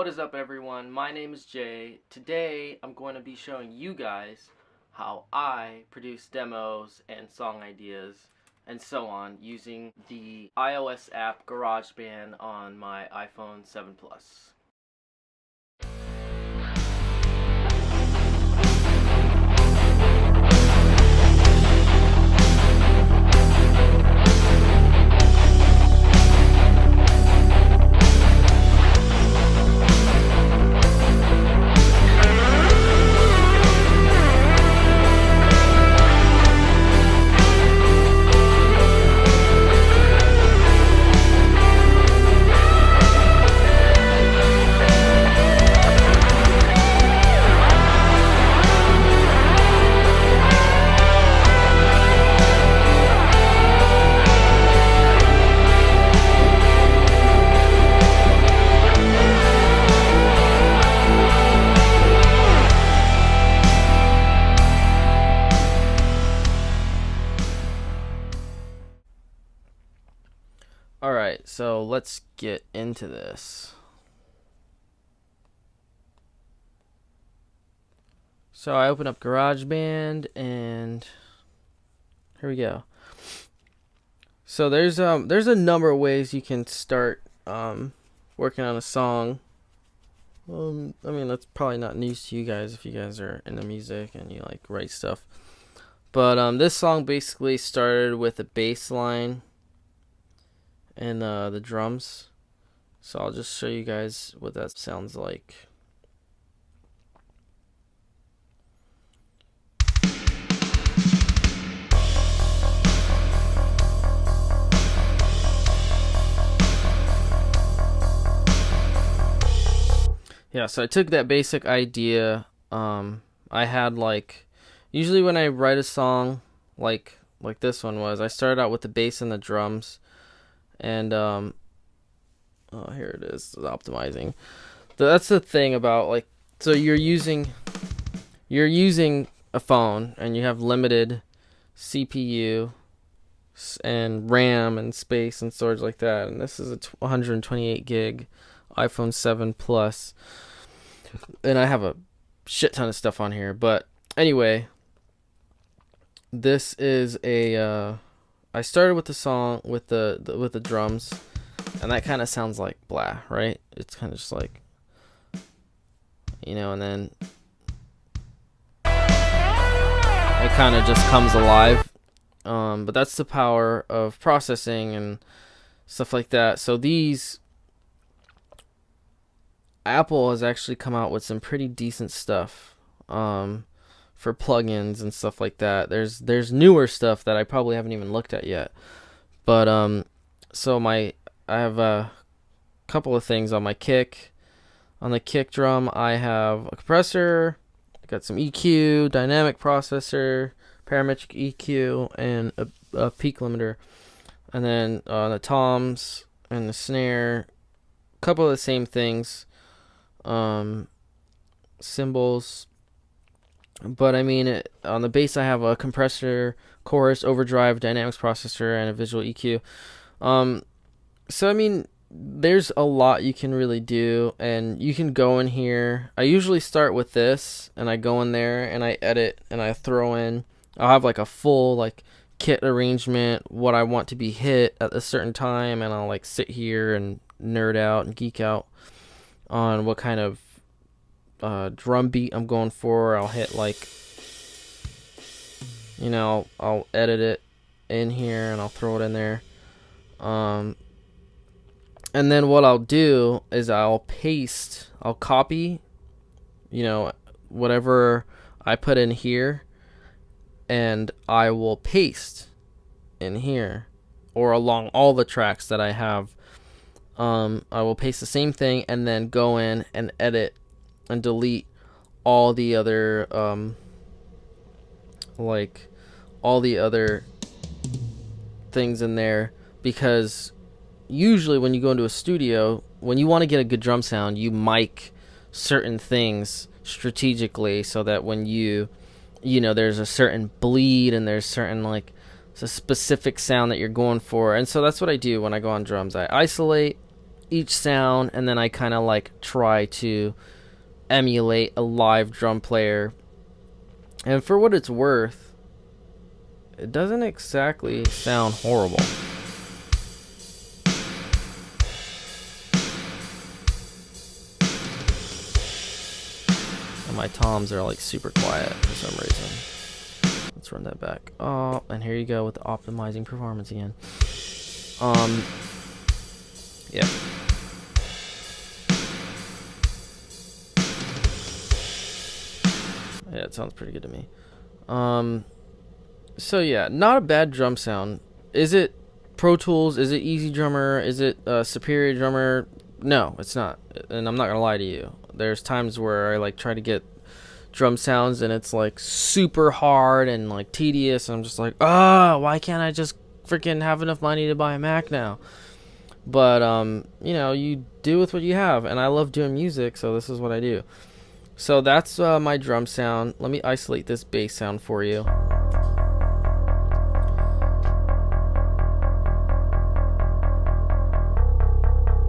What is up, everyone? My name is Jay. Today I'm going to be showing you guys how I produce demos and song ideas and so on using the iOS app GarageBand on my iPhone 7 Plus. Alright, so let's get into this. So I open up GarageBand and here we go. So there's a number of ways you can start working on a song. I mean, that's probably not news to you guys if you guys are into music and you like write stuff. But this song basically started with a bass line and the drums. So I'll just show you guys what that sounds like. Yeah, so I took that basic idea. I had usually when I write a song like this one was, I started out with the bass and the drums. And oh, here it is, optimizing. That's the thing about so you're using a phone and you have limited CPU and RAM and space and storage like that. And this is a 128 gig iPhone 7 Plus, and I have a shit ton of stuff on here. But anyway, this is a I started with the song with the drums, and that kind of sounds like blah, right? It's kind of just like, and then it kind of just comes alive. But that's the power of processing and stuff like that. So Apple has actually come out with some pretty decent stuff for plugins and stuff like that. There's newer stuff that I probably haven't even looked at yet. But so I have a couple of things on my kick. On the kick drum, I have a compressor, I got some EQ, dynamic processor, parametric EQ, and a peak limiter. And then on the toms and the snare, a couple of the same things. Cymbals, but I mean on the bass I have a compressor, chorus, overdrive, dynamics processor, and a visual EQ. So I mean there's a lot you can really do, and you can go in here. I usually start with this and I go in there and I edit and I throw in, I'll have a full kit arrangement, what I want to be hit at a certain time, and I'll sit here and nerd out and geek out on what kind of drum beat I'm going for. I'll hit I'll edit it in here and I'll throw it in there. And then what I'll do is I'll copy, whatever I put in here, and I will paste in here or along all the tracks that I have. I will paste the same thing and then go in and edit and delete all the other all the other things in there, because usually when you go into a studio, when you want to get a good drum sound, you mic certain things strategically so that when there's a certain bleed and there's certain it's a specific sound that you're going for. And so that's what I do when I go on drums. I isolate each sound, and then I kind of like try to emulate a live drum player. And for what it's worth, it doesn't exactly sound horrible. And my toms are like super quiet for some reason. Let's run that back. Oh, and here you go with the optimizing performance again. Yeah. Yeah, it sounds pretty good to me. So yeah, not a bad drum sound. Is it Pro Tools? Is it Easy Drummer? Is it Superior Drummer? No, it's not. And I'm not gonna lie to you. There's times where I like try to get drum sounds and it's like super hard and like tedious, and I'm just like, why can't I just freaking have enough money to buy a Mac now? But you know, you do with what you have, and I love doing music, so this is what I do. So that's my drum sound. Let me isolate this bass sound for you.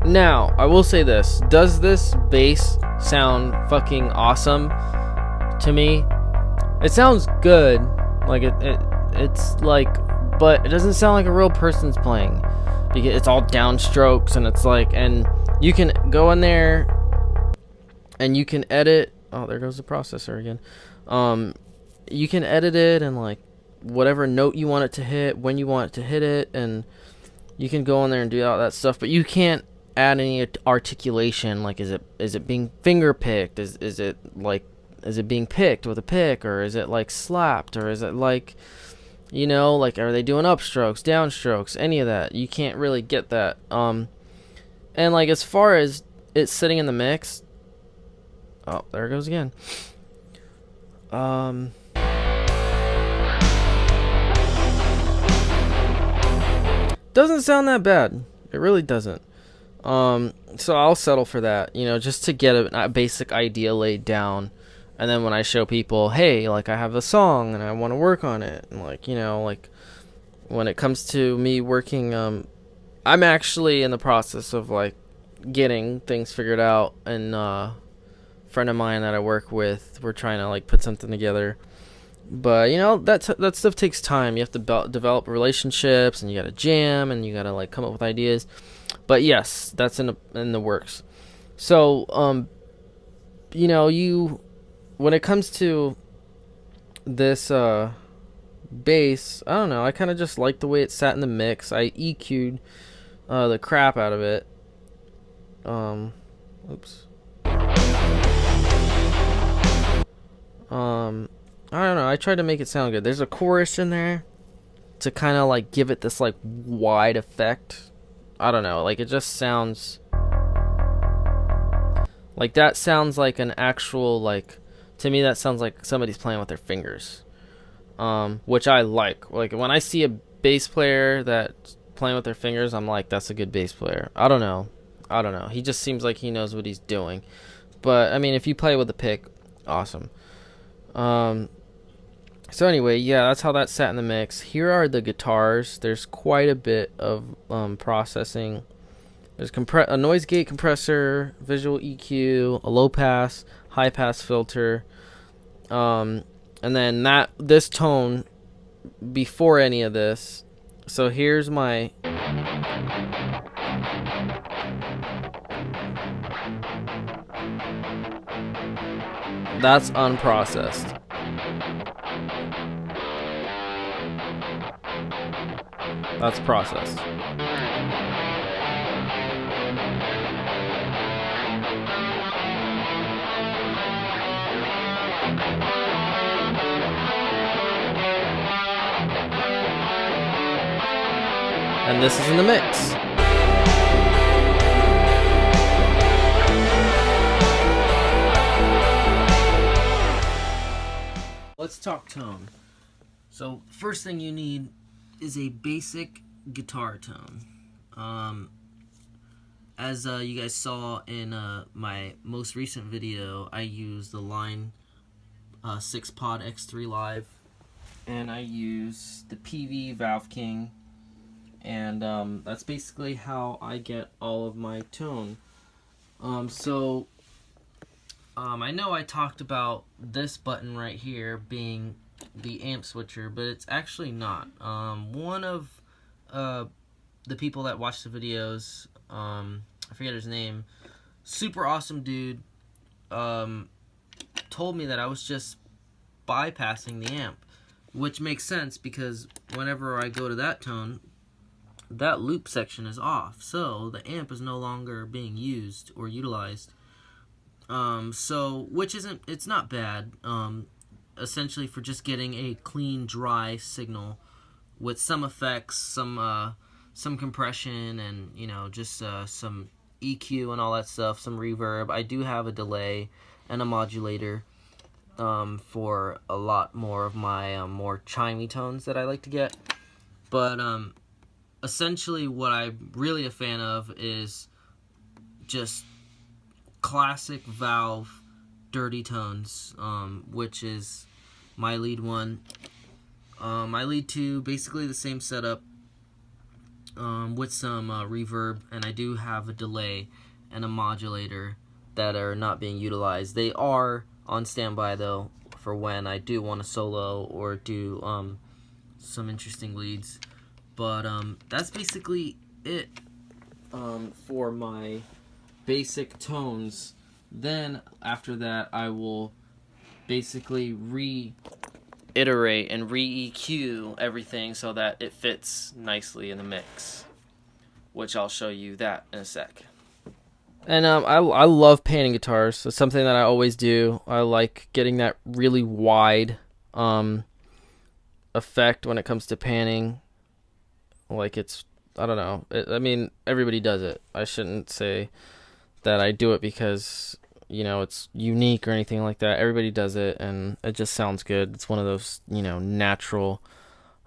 Now, I will say this. Does this bass sound fucking awesome to me? It sounds good. Like it's like, but it doesn't sound like a real person's playing. Because it's all downstrokes, and it's like, and you can go in there and you can edit. Oh, there goes the processor again. You can edit it and like whatever note you want it to hit, when you want it to hit it, and you can go in there and do all that stuff. But you can't add any articulation. Like, is it being finger picked? Is it being picked with a pick, or is it like slapped, or is it like, you know, like, are they doing upstrokes, downstrokes, any of that? You can't really get that. And like, as far as it sitting in the mix, oh, there it goes again. Doesn't sound that bad. It really doesn't. So I'll settle for that, you know, just to get a basic idea laid down. And then when I show people, hey, like, I have a song and I want to work on it, and like, you know, like, when it comes to me working, I'm actually in the process of like getting things figured out, and friend of mine that I work with, we're trying to like put something together. But you know, that stuff takes time. You have to develop relationships, and you gotta jam, and you gotta like come up with ideas. But yes, that's in the works. So you know, when it comes to this bass, I don't know, I kind of just like the way it sat in the mix. I EQ'd the crap out of it. Oops. I don't know, I tried to make it sound good. There's a chorus in there to kind of like give it this like wide effect. I don't know, like, it just sounds like, that sounds like an actual, like, to me that sounds like somebody's playing with their fingers, which I like when I see a bass player that's playing with their fingers, I'm like, that's a good bass player. I don't know, he just seems like he knows what he's doing. But I mean, if you play with a pick, awesome. So anyway, yeah, that's how that sat in the mix. Here are the guitars. There's quite a bit of processing. There's a noise gate compressor, visual EQ, a low pass, high pass filter, and then this tone before any of this. So here's my that's unprocessed. That's processed. And this is in the mix. Let's talk tone. So first thing you need is a basic guitar tone. As you guys saw in my most recent video, I used the Line 6 Pod X3 Live, and I used the Peavey ValveKing and that's basically how I get all of my tone. I know I talked about this button right here being the amp switcher, but it's actually not. One of the people that watch the videos, I forget his name, super awesome dude, told me that I was just bypassing the amp, which makes sense because whenever I go to that tone, that loop section is off, so the amp is no longer being used or utilized. Which isn't, it's not bad, essentially for just getting a clean, dry signal with some effects, some compression, and, you know, just, some EQ and all that stuff, some reverb. I do have a delay and a modulator, for a lot more of my, more chimey tones that I like to get. But, essentially what I'm really a fan of is just classic Valve dirty tones, which is my lead one. My lead two, basically the same setup, with some reverb, and I do have a delay and a modulator that are not being utilized. They are on standby though for when I do want to solo or do some interesting leads. But that's basically it for my basic tones. Then after that I will basically reiterate and re-EQ everything so that it fits nicely in the mix, which I'll show you that in a sec. And I love panning guitars. It's something that I always do. I like getting that really wide effect when it comes to panning. Like, it's, I don't know. I mean, everybody does it. I shouldn't say that I do it because, you know, it's unique or anything like that. Everybody does it, and it just sounds good. It's one of those, you know, natural,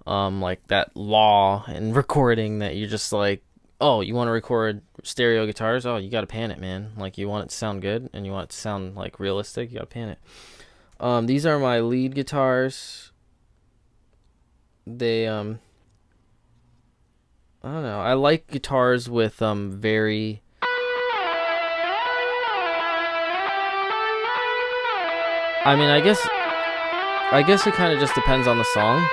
like that law in recording that you're just like, oh, you want to record stereo guitars? Oh, you got to pan it, man. Like, you want it to sound good, and you want it to sound, like, realistic, you got to pan it. These are my lead guitars. They, I don't know. I like guitars with very... I mean, I guess it kind of just depends on the song.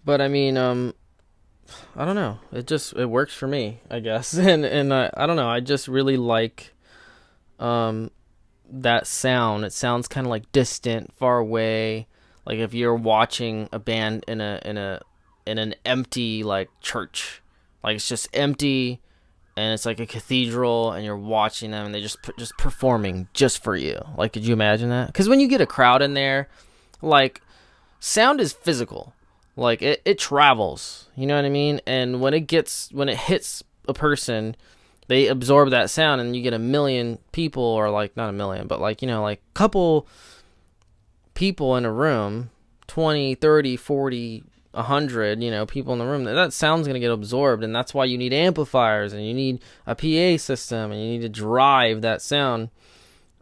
But I mean, I don't know. It works for me, I guess. And I don't know. I just really like that sound. It sounds kind of like distant, far away. Like if you're watching a band in an empty like church, like it's just empty, and it's like a cathedral, and you're watching them, and they just performing just for you. Like, could you imagine that? Because when you get a crowd in there, like, sound is physical. Like it travels. You know what I mean? And when it hits a person, they absorb that sound, and you get a million people, or like not a million, but like, you know, like couple people in a room, 20, 30, 40, 100, you know, people in the room, that sound's going to get absorbed, and that's why you need amplifiers, and you need a PA system, and you need to drive that sound.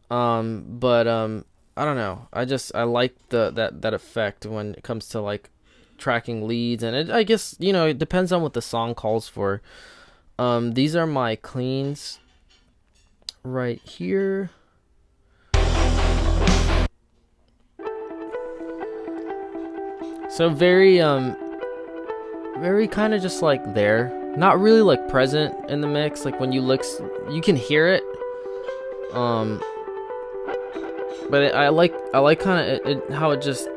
But I don't know. I like that effect when it comes to like tracking leads, and I guess, you know, it depends on what the song calls for. These are my cleans right here. So very kind of just like there, not really like present in the mix. Like when you look, you can hear it. But I like kind of how it just.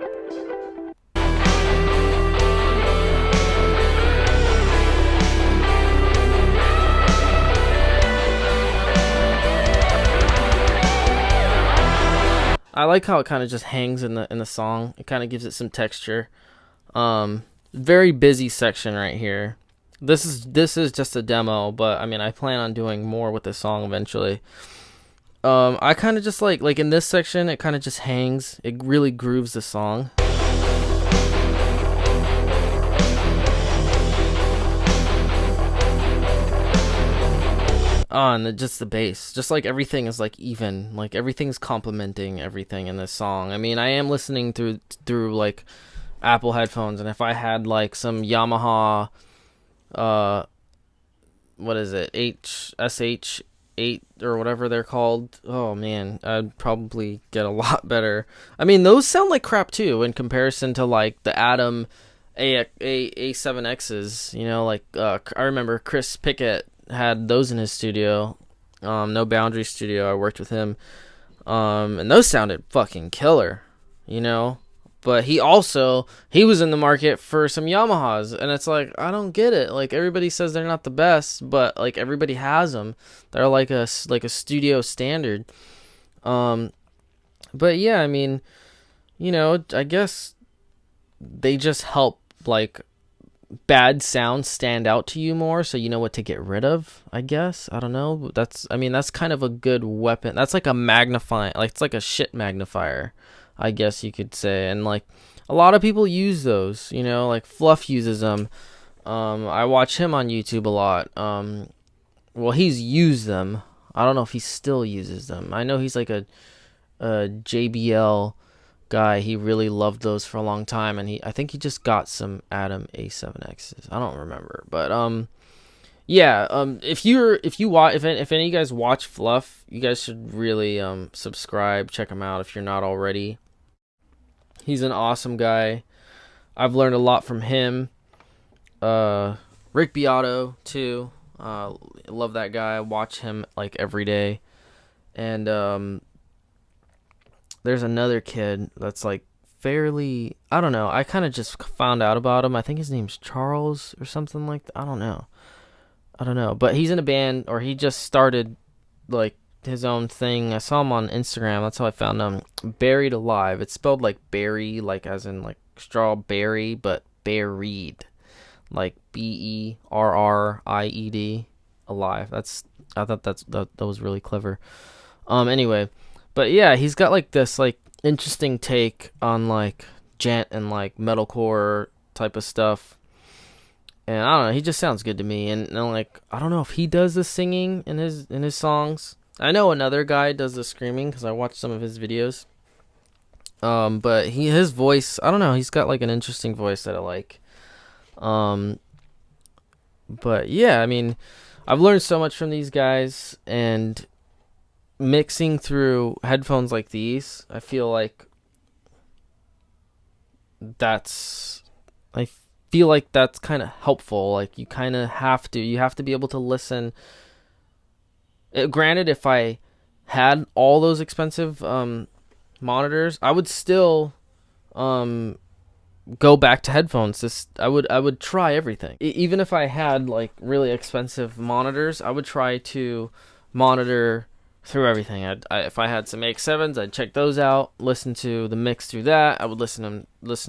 I like how it kind of just hangs in the song. It kind of gives it some texture. Very busy section right here. This is just a demo, but I mean, I plan on doing more with this song eventually. I kind of just like in this section, it kind of just hangs. It really grooves the song. and just the bass, just like everything is like even, like everything's complementing everything in this song. I mean, I am listening through like Apple headphones, and if I had like some Yamaha, uh, what is it, SH8 or whatever they're called, oh man, I'd probably get a lot better. I mean, those sound like crap too in comparison to like the Atom A7Xs. You know, like I remember Chris Pickett had those in his studio, No Boundary Studio. I worked with him, and those sounded fucking killer, you know. But he was in the market for some Yamahas, and it's like, I don't get it. Like, everybody says they're not the best, but like everybody has them. They're like a studio standard. But yeah, I mean, you know, I guess they just help like bad sounds stand out to you more, so you know what to get rid of. I guess, I don't know. I mean, that's kind of a good weapon. That's like a magnifying, like it's like a shit magnifier, I guess you could say. And like a lot of people use those, you know, like Fluff uses them. I watch him on YouTube a lot. Well, he's used them. I don't know if he still uses them. I know he's like a JBL guy. He really loved those for a long time, and I think he just got some Atom A7Xs. I don't remember, but yeah. If any of you guys watch Fluff, you guys should really subscribe, check him out if you're not already. He's an awesome guy. I've learned a lot from him. Rick Beato too. Love that guy. I watch him like every day. And there's another kid that's like fairly, I don't know. I kind of just found out about him. I think his name's Charles or something like that. I don't know. But he's in a band, or he just started like his own thing. I saw him on Instagram. That's how I found him. Buried Alive. It's spelled like berry, like as in like strawberry, but buried, like Berried, alive. I thought that was really clever. Anyway, but yeah, he's got like this like interesting take on like gent and like metalcore type of stuff. And I don't know, he just sounds good to me. And like, I don't know if he does the singing in his songs. I know another guy does the screaming because I watched some of his videos. But his voice, I don't know, he's got like an interesting voice that I like. But yeah, I mean, I've learned so much from these guys, and mixing through headphones like these, I feel like I feel like that's kind of helpful. Like you kind of have to be able to listen. Granted, if I had all those expensive monitors, I would still go back to headphones. I would try everything. Even if I had like really expensive monitors, I would try to monitor through everything. If I had some AX7s, I'd check those out, listen to the mix through that. I would listen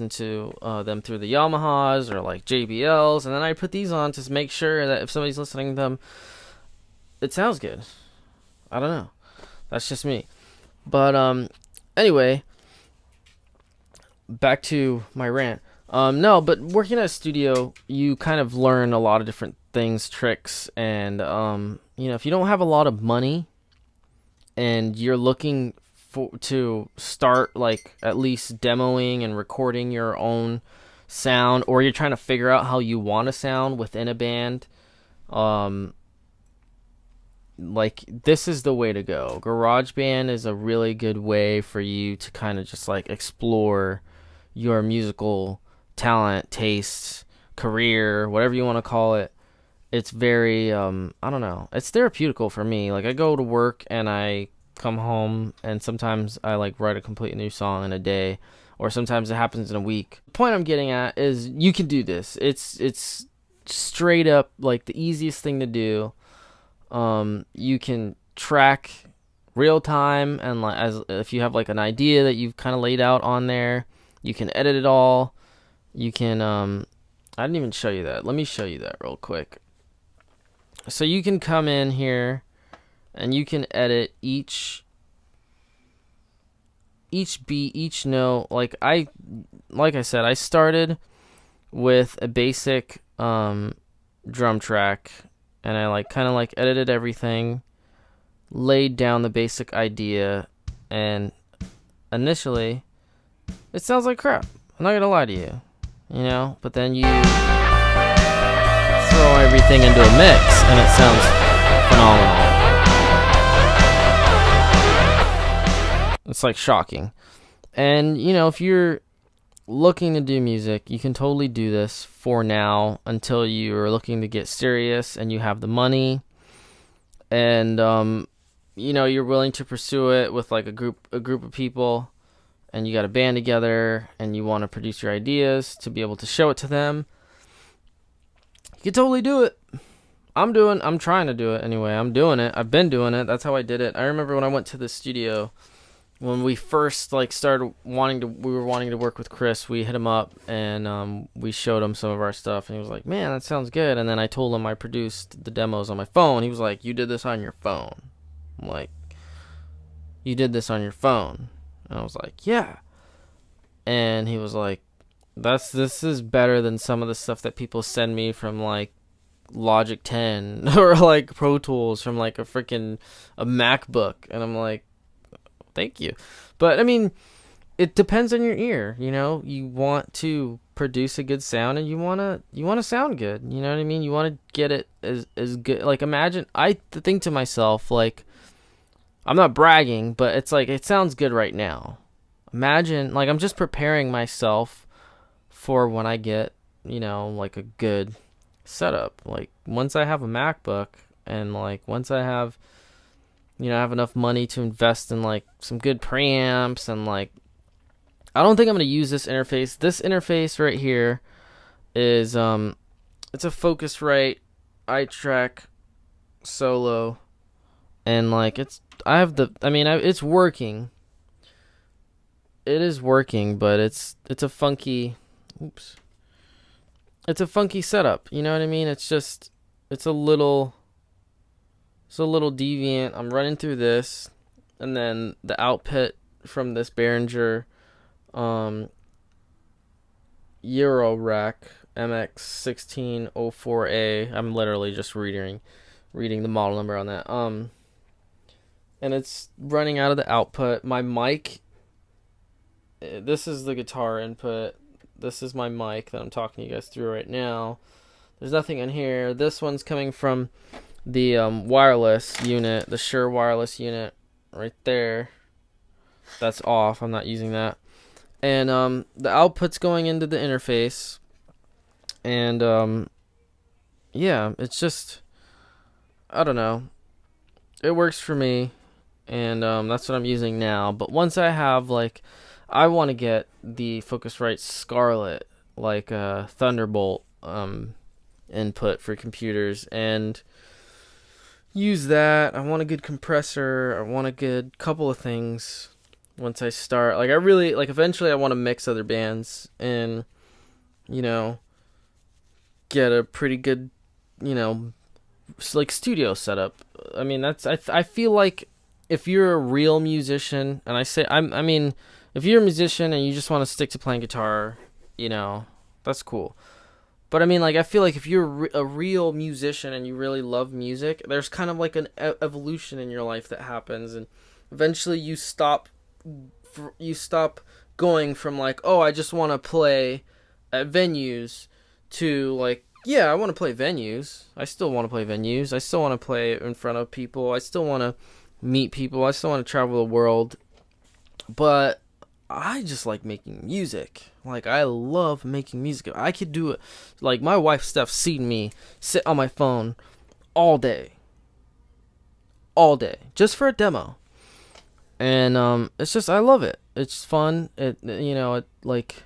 to them through the Yamahas or like JBLs, and then I'd put these on to make sure that if somebody's listening to them, it sounds good. I don't know. That's just me. But anyway, back to my rant. No, but working at a studio, you kind of learn a lot of different things, tricks, and you know, if you don't have a lot of money and you're looking to start like at least demoing and recording your own sound, or you're trying to figure out how you want to sound within a band, like this is the way to go. GarageBand is a really good way for you to kind of just like explore your musical talent, tastes, career, whatever you want to call it. It's very I don't know, it's therapeutical for me. Like I go to work and I come home, and sometimes I like write a complete new song in a day, or sometimes it happens in a week. The point I'm getting at is you can do this. It's straight up like the easiest thing to do. You can track real time, and like as if you have like an idea that you've kind of laid out on there, you can edit it all. You can I didn't even show you that. Let me show you that real quick. So you can come in here and you can edit each beat, each note. Like I said, I started with a basic drum track, and I like kind of like edited everything, laid down the basic idea, and initially it sounds like crap. I'm not gonna lie to you, you know. But then you throw everything into a mix, and it sounds phenomenal. It's like shocking. And you know, if you're looking to do music, you can totally do this for now until you're looking to get serious and you have the money, and you know, you're willing to pursue it with like a group of people, and you got a band together, and you want to produce your ideas to be able to show it to them. You can totally do it. I'm trying to do it anyway. I'm doing it. I've been doing it. That's how I did it. I remember when I went to the studio, when we first like started we were wanting to work with Chris. We hit him up, and we showed him some of our stuff, and he was like, man, that sounds good. And then I told him I produced the demos on my phone. He was like, you did this on your phone? I'm like, you did this on your phone? And I was like, yeah. And he was like, this is better than some of the stuff that people send me from like Logic 10 or like Pro Tools from like a MacBook. And I'm like, thank you. But I mean, it depends on your ear, you know. You want to produce a good sound, and you want to sound good, you know what I mean? You want to get it as good. Like, imagine, I think to myself, like, I'm not bragging, but it's like, it sounds good right now. Imagine, like, I'm just preparing myself for when I get, you know, like a good setup. Like, once I have a MacBook, and like once I have, you know, I have enough money to invest in like some good preamps, and like, I don't think I'm going to use this interface. This interface right here is it's a Focusrite Solo, and like it's working. It is working, but it's a funky setup, you know what I mean? It's a little deviant. I'm running through this, and then the output from this Behringer Eurorack MX1604A. I'm literally just reading the model number on that. And it's running out of the output. My mic, this is the guitar input. This is my mic that I'm talking to you guys through right now. There's nothing in here. This one's coming from the wireless unit, the Shure wireless unit right there. That's off. I'm not using that. And the output's going into the interface. And yeah, it's just, I don't know. It works for me, and that's what I'm using now. But once I have, like, I want to get the Focusrite Scarlett, like a Thunderbolt input for computers, and use that. I want a good compressor. I want a good couple of things once I start. Like, I really, like, eventually I want to mix other bands and, you know, get a pretty good, you know, like, studio setup. I mean, I feel like if you're a real musician, and I mean, if you're a musician and you just want to stick to playing guitar, you know, that's cool. But I mean, like, I feel like if you're a real musician and you really love music, there's kind of like an evolution in your life that happens, and eventually you stop going from like, oh, I just want to play at venues, to like, yeah, I want to play venues. I still want to play venues. I still want to play in front of people. I still want to meet people. I still want to travel the world. But I just like making music. Like, I love making music. I could do it. Like, my wife Steph seen me sit on my phone all day, just for a demo. And it's just, I love it. It's fun. It, you know, it, like,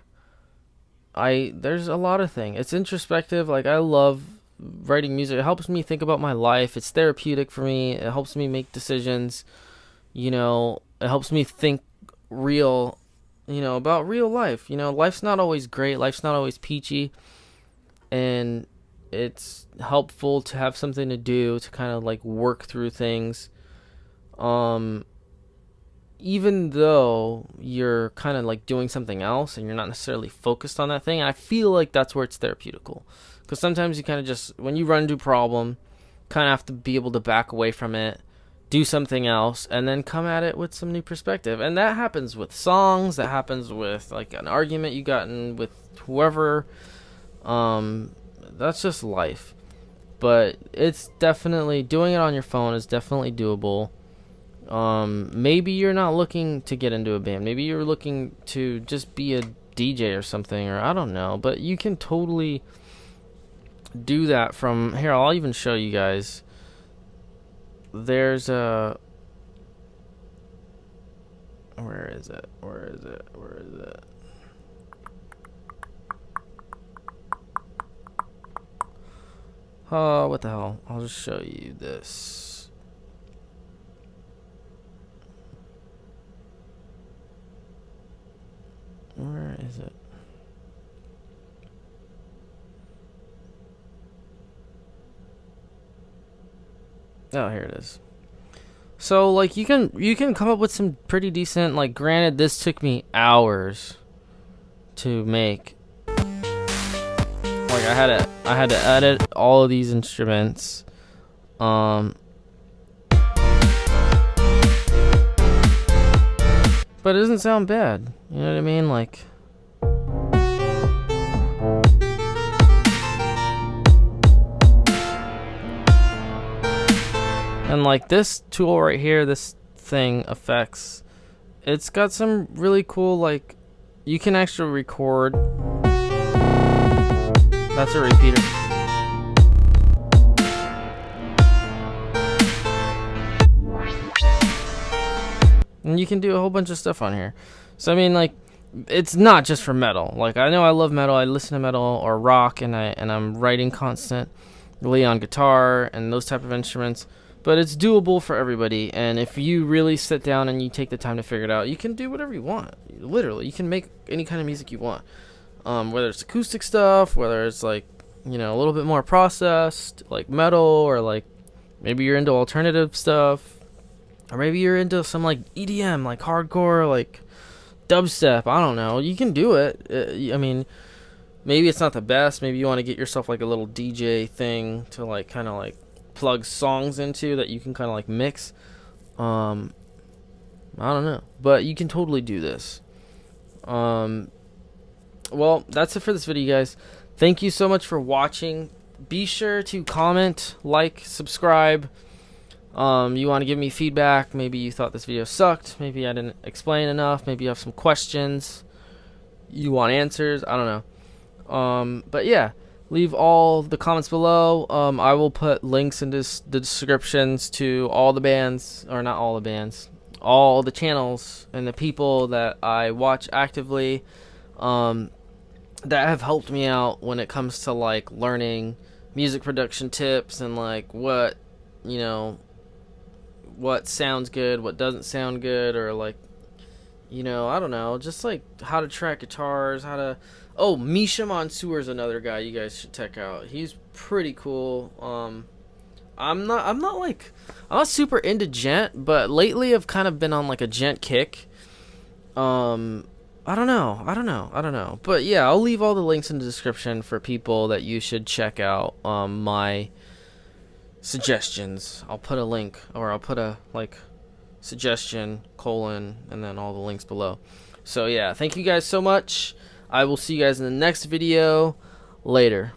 there's a lot of things. It's introspective. Like, I love writing music. It helps me think about my life. It's therapeutic for me. It helps me make decisions. You know, it helps me think about real life. You know, life's not always great. Life's not always peachy. And it's helpful to have something to do to kind of like work through things. Even though you're kind of like doing something else and you're not necessarily focused on that thing, I feel like that's where it's therapeutical. Because sometimes you kind of just, when you run into a problem, kind of have to be able to back away from it, do something else, and then come at it with some new perspective. And that happens with songs, that happens with like an argument you gotten with whoever. That's just life. But it's definitely, doing it on your phone is definitely doable. Maybe you're not looking to get into a band. Maybe you're looking to just be a DJ or something, or I don't know. But you can totally do that from here. I'll even show you guys. There's a, where is it? Oh, what the hell? I'll just show you this. Where is it? Oh, here it is. So like you can come up with some pretty decent, like, granted this took me hours to make. Like I had to edit all of these instruments. But it doesn't sound bad. You know what I mean? Like, and like this tool right here, this thing effects, it's got some really cool, like, you can actually record. That's a repeater. And you can do a whole bunch of stuff on here. So I mean, like, it's not just for metal. Like, I know I love metal, I listen to metal or rock, and I'm writing constantly on guitar and those type of instruments. But it's doable for everybody, and if you really sit down and you take the time to figure it out, you can do whatever you want. Literally, you can make any kind of music you want. Whether it's acoustic stuff, whether it's like, you know, a little bit more processed, like metal, or like maybe you're into alternative stuff, or maybe you're into some like EDM, like hardcore, like dubstep. I don't know. You can do it. I mean, maybe it's not the best. Maybe you want to get yourself like a little DJ thing to like kind of like plug songs into that you can kind of like mix. I don't know, but you can totally do this. Well, that's it for this video, guys. Thank you so much for watching. Be sure to comment, like, subscribe. You want to give me feedback. Maybe you thought this video sucked. Maybe I didn't explain enough. Maybe you have some questions. You want answers. I don't know. But yeah, leave all the comments below. I will put links in the descriptions to all the bands, or not all the bands, all the channels and the people that I watch actively. That have helped me out when it comes to like learning music production tips and like what, you know, what sounds good, what doesn't sound good, or like, you know, I don't know, just like how to track guitars, how to. Oh, Misha Mansour is another guy you guys should check out. He's pretty cool. I'm not super into gent, but lately I've kind of been on like a gent kick. I don't know. But yeah, I'll leave all the links in the description for people that you should check out my suggestions. I'll put a link, or I'll put a like suggestion colon and then all the links below. So yeah, thank you guys so much. I will see you guys in the next video. Later.